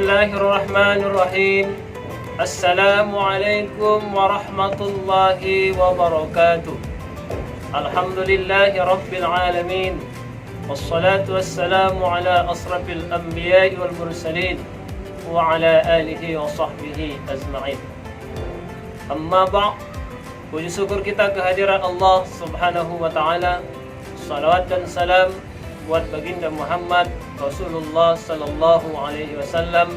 Bismillahirrahmanirrahim. Assalamualaikum warahmatullahi wabarakatuh. Alhamdulillahi rabbil alamin. Wassalatu wassalamu ala asrafil anbiya'i wal mursalin wa ala alihi wa sahbihi ajma'in. Amma ba'd. Puji syukur kita kehadiran Allah subhanahu wa ta'ala. Salawat dan salam buat baginda Muhammad Rasulullah sallallahu alaihi wasallam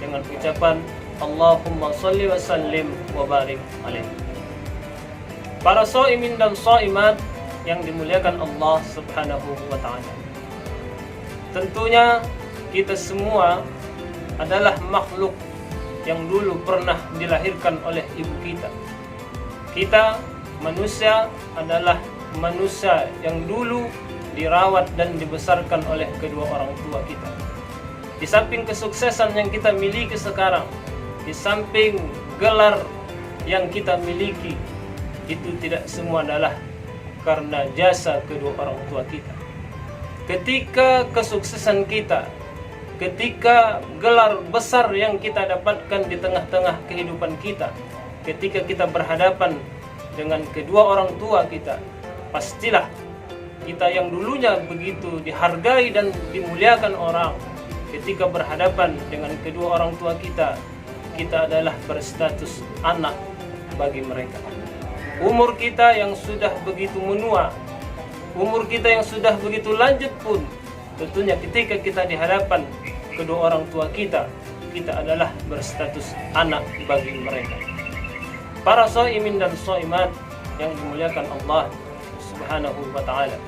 dengan ucapan Allahumma shalli wa sallim wa barik alaihi. Para shaimin dan shaimat yang dimuliakan Allah subhanahu wa ta'ala, tentunya kita semua adalah makhluk yang dulu pernah dilahirkan oleh ibu kita. Kita manusia adalah manusia yang dulu dirawat dan dibesarkan oleh kedua orang tua kita. Di samping kesuksesan yang kita miliki sekarang, di samping gelar yang kita miliki, itu tidak semua adalah karena jasa kedua orang tua kita. Ketika kesuksesan kita, ketika gelar besar yang kita dapatkan di tengah-tengah kehidupan kita, ketika kita berhadapan dengan kedua orang tua kita, pastilah kita yang dulunya begitu dihargai dan dimuliakan orang, ketika berhadapan dengan kedua orang tua kita, kita adalah berstatus anak bagi mereka. Umur kita yang sudah begitu menua, umur kita yang sudah begitu lanjut pun, tentunya ketika kita dihadapan kedua orang tua kita, kita adalah berstatus anak bagi mereka. Para shaimin dan shaimat yang dimuliakan Allah subhanahu wa ta'ala,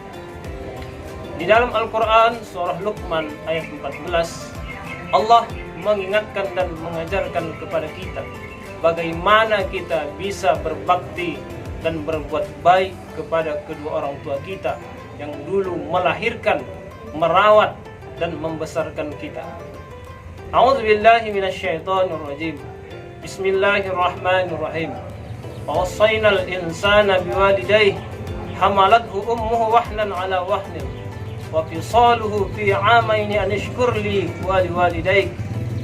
di dalam Al-Quran surah Luqman ayat 14, Allah mengingatkan dan mengajarkan kepada kita bagaimana kita bisa berbakti dan berbuat baik kepada kedua orang tua kita yang dulu melahirkan, merawat dan membesarkan kita. A'udzubillahi minasyaitonirrajim. Bismillahirrahmanirrahim. Wa wassaynal insana biwalidayhi hamalathu ummuhu wahnan ala wahnin wa fisaluhu fi 'amaini an ishkur li wa liwalidayk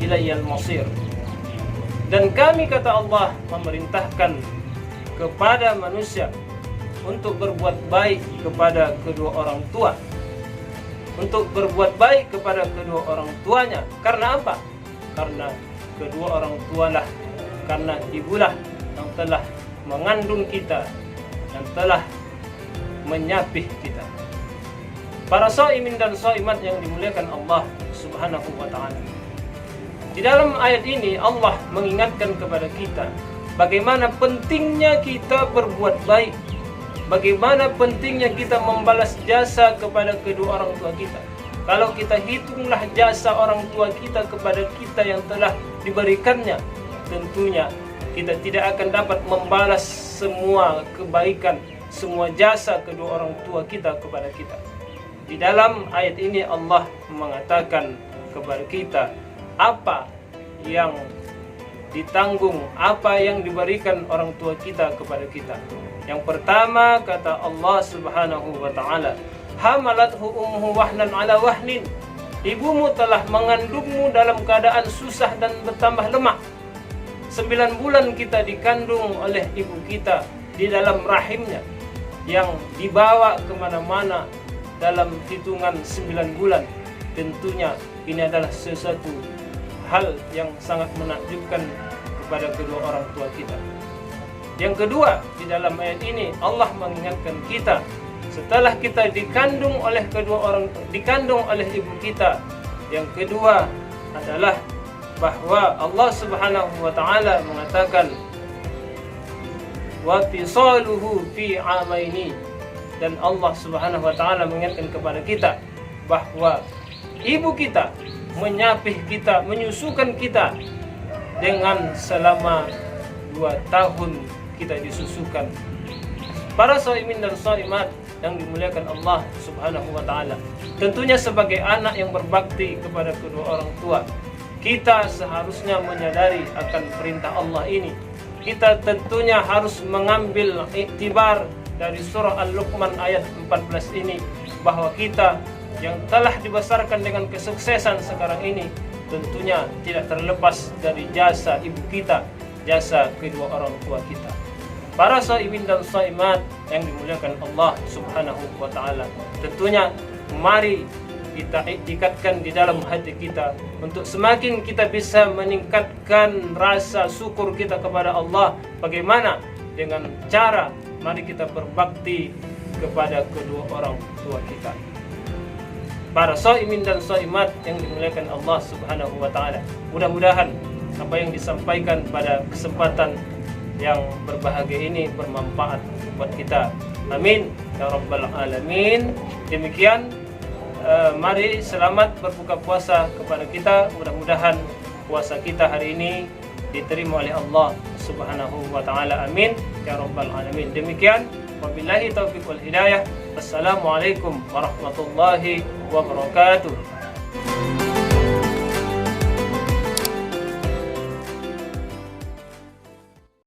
ilayyal masir. Dan kami, kata Allah, memerintahkan kepada manusia untuk berbuat baik kepada kedua orang tua, untuk berbuat baik kepada kedua orang tuanya. Karena apa? Karena kedua orang tualah, karena ibulah yang telah mengandung kita, yang telah menyapih kita. Para shaimin dan shaimat yang dimuliakan Allah subhanahu wa ta'ala, di dalam ayat ini Allah mengingatkan kepada kita bagaimana pentingnya kita berbuat baik, bagaimana pentingnya kita membalas jasa kepada kedua orang tua kita. Kalau kita hitunglah jasa orang tua kita kepada kita yang telah diberikannya, tentunya kita tidak akan dapat membalas semua kebaikan, semua jasa kedua orang tua kita kepada kita. Di dalam ayat ini Allah mengatakan kepada kita apa yang ditanggung, apa yang diberikan orang tua kita kepada kita. Yang pertama, kata Allah subhanahu wa ta'ala, hamalathu ummuhu wahnan ala wahnin. Ibumu telah mengandungmu dalam keadaan susah dan bertambah lemah. 9 bulan kita dikandung oleh ibu kita di dalam rahimnya, yang dibawa kemana-mana dalam hitungan 9 bulan. Tentunya ini adalah sesuatu hal yang sangat menakjubkan kepada kedua orang tua kita. Yang kedua, di dalam ayat ini Allah mengingatkan kita setelah kita dikandung oleh ibu kita. Yang kedua adalah bahwa Allah subhanahu wa ta'ala mengatakan wa fisaluhu fi 'amaini, dan Allah subhanahu wa ta'ala mengingatkan kepada kita bahwa ibu kita menyapih kita, menyusukan kita dengan selama 2 tahun kita disusukan. Para shaimin dan shaimat yang dimuliakan Allah subhanahu wa ta'ala, tentunya sebagai anak yang berbakti kepada kedua orang tua, kita seharusnya menyadari akan perintah Allah ini. Kita tentunya harus mengambil iktibar dari surah Al-Luqman ayat 14 ini, bahwa kita yang telah dibesarkan dengan kesuksesan sekarang ini, tentunya tidak terlepas dari jasa ibu kita, jasa kedua orang tua kita. Para shaimin dan shaimat yang dimuliakan Allah Subhanahu wa taala, tentunya mari kita ikatkan di dalam hati kita untuk semakin kita bisa meningkatkan rasa syukur kita kepada Allah. Bagaimana? Dengan cara mari kita berbakti kepada kedua orang tua kita. Para shaimin dan shaimat yang dimuliakan Allah Subhanahu wa taala, mudah-mudahan apa yang disampaikan pada kesempatan yang berbahagia ini bermanfaat buat kita. Amin ya rabbal alamin. Demikian mari selamat berbuka puasa kepada kita. Mudah-mudahan puasa kita hari ini diterima oleh Allah Subhanahu wa taala. Amin ya rabbal alamin. Demikian, wabillahi taufiq wal hidayah. Wassalamualaikum warahmatullahi wabarakatuh.